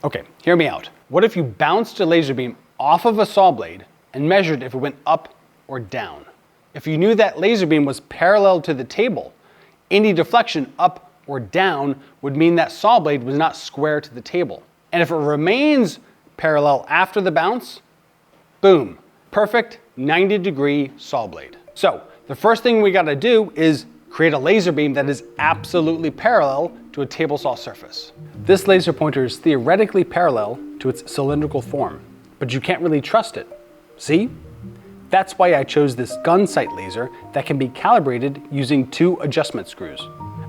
Okay, hear me out. What if you bounced a laser beam off of a saw blade and measured if it went up or down? If you knew that laser beam was parallel to the table, any deflection up or down would mean that saw blade was not square to the table. And if it remains parallel after the bounce, boom, perfect 90-degree saw blade. So the first thing we gotta do is create a laser beam that is absolutely parallel to a table saw surface. This laser pointer is theoretically parallel to its cylindrical form, but you can't really trust it. See? That's why I chose this gun sight laser that can be calibrated using 2 adjustment screws.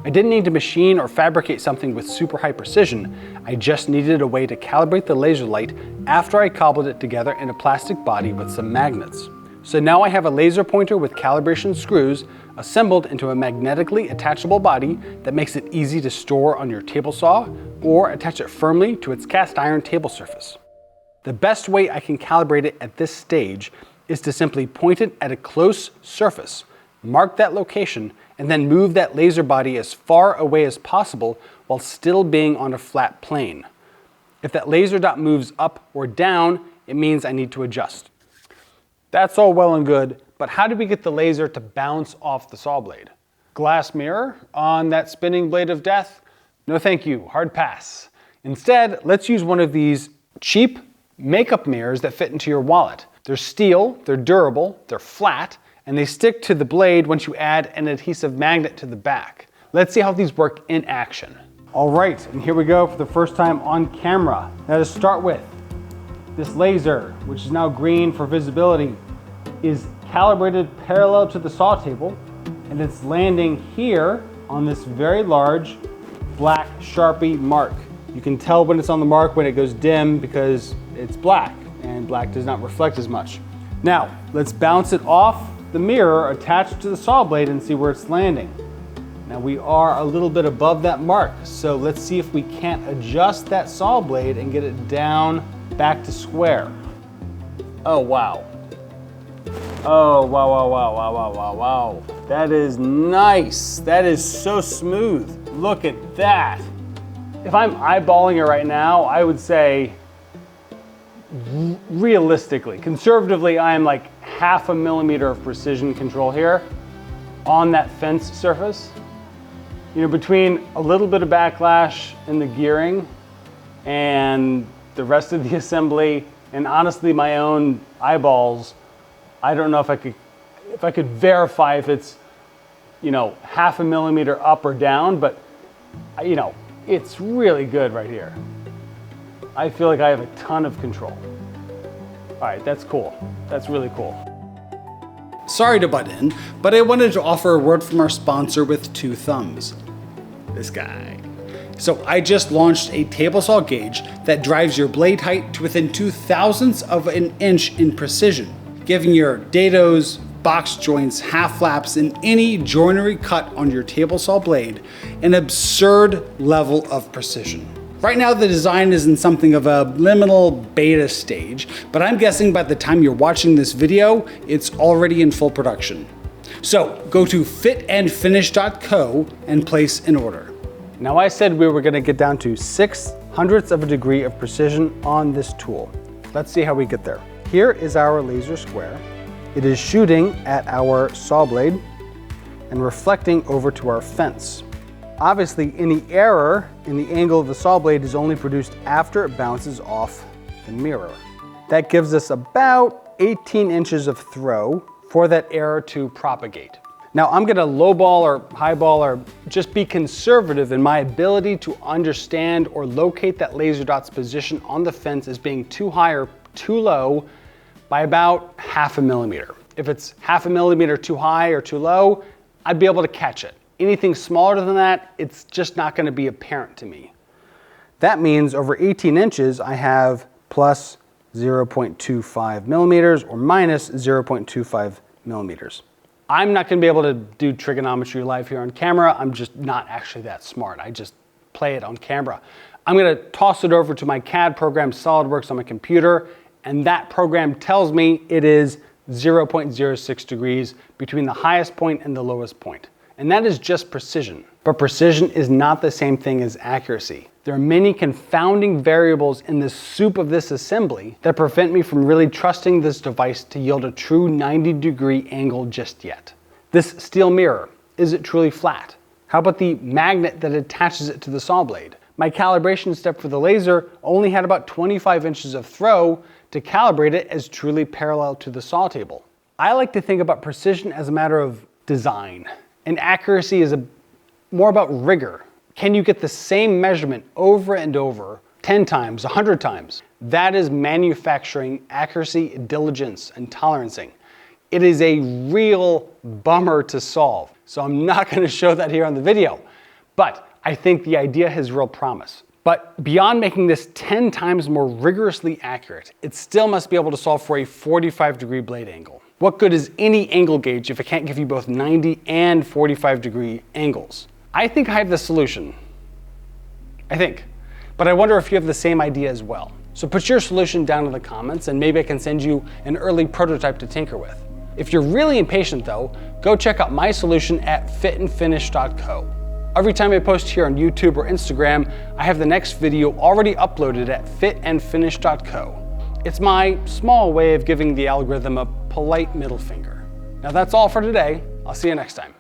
I didn't need to machine or fabricate something with super high precision. I just needed a way to calibrate the laser light after I cobbled it together in a plastic body with some magnets. So now I have a laser pointer with calibration screws assembled into a magnetically attachable body that makes it easy to store on your table saw or attach it firmly to its cast iron table surface. The best way I can calibrate it at this stage is to simply point it at a close surface, mark that location, and then move that laser body as far away as possible while still being on a flat plane. If that laser dot moves up or down, it means I need to adjust. That's all well and good, but how do we get the laser to bounce off the saw blade? Glass mirror on that spinning blade of death? No thank you, hard pass. Instead, let's use one of these cheap makeup mirrors that fit into your wallet. They're steel, they're durable, they're flat, and they stick to the blade once you add an adhesive magnet to the back. Let's see how these work in action. All right, and here we go for the first time on camera. Now to start with, this laser, which is now green for visibility, is calibrated parallel to the saw table, and it's landing here on this very large black Sharpie mark. You can tell when it's on the mark when it goes dim because it's black, and black does not reflect as much. Now, let's bounce it off the mirror attached to the saw blade and see where it's landing. Now we are a little bit above that mark, so let's see if we can't adjust that saw blade and get it down back to square. Oh wow. Oh wow, wow, wow, wow, wow, wow, wow. That is nice. That is so smooth. Look at that. If I'm eyeballing it right now, I would say realistically, conservatively, I am like 0.5 millimeter of precision control here on that fence surface. You know, between a little bit of backlash in the gearing and the rest of the assembly, and honestly my own eyeballs, I don't know if I could verify if it's, you know, 0.5 millimeter up or down, but you know, it's really good right here. I feel like I have a ton of control. All right, that's cool. That's really cool. Sorry to butt in, but I wanted to offer a word from our sponsor with 2 thumbs. This guy. So I just launched a table saw gauge that drives your blade height to within 0.02 of an inch in precision, giving your dados, box joints, half flaps, and any joinery cut on your table saw blade an absurd level of precision. Right now the design is in something of a liminal beta stage, but I'm guessing by the time you're watching this video, it's already in full production. So go to fitandfinish.co and place an order. Now I said we were gonna get down to 0.06 of a degree of precision on this tool. Let's see how we get there. Here is our laser square. It is shooting at our saw blade and reflecting over to our fence. Obviously, any error in the angle of the saw blade is only produced after it bounces off the mirror. That gives us about 18 inches of throw for that error to propagate. Now I'm gonna lowball or highball or just be conservative in my ability to understand or locate that laser dot's position on the fence as being too high or too low by about 0.5 millimeter. If it's 0.5 millimeter too high or too low, I'd be able to catch it. Anything smaller than that, it's just not gonna be apparent to me. That means over 18 inches, I have plus 0.25 millimeters or minus 0.25 millimeters. I'm not gonna be able to do trigonometry live here on camera. I'm just not actually that smart. I just play it on camera. I'm gonna toss it over to my CAD program, SolidWorks on my computer, and that program tells me it is 0.06 degrees between the highest point and the lowest point. And that is just precision. But precision is not the same thing as accuracy. There are many confounding variables in the soup of this assembly that prevent me from really trusting this device to yield a true 90-degree angle just yet. This steel mirror, is it truly flat? How about the magnet that attaches it to the saw blade? My calibration step for the laser only had about 25 inches of throw to calibrate it as truly parallel to the saw table. I like to think about precision as a matter of design, and accuracy is more about rigor. Can you get the same measurement over and over, 10 times, 100 times? That is manufacturing accuracy, diligence, and tolerancing. It is a real bummer to solve, so I'm not going to show that here on the video, but I think the idea has real promise. But beyond making this 10 times more rigorously accurate, it still must be able to solve for a 45-degree blade angle. What good is any angle gauge if it can't give you both 90 and 45-degree angles? I think I have the solution. I think. But I wonder if you have the same idea as well. So put your solution down in the comments and maybe I can send you an early prototype to tinker with. If you're really impatient though, go check out my solution at fitandfinish.co. Every time I post here on YouTube or Instagram, I have the next video already uploaded at fitandfinish.co. It's my small way of giving the algorithm a polite middle finger. Now that's all for today. I'll see you next time.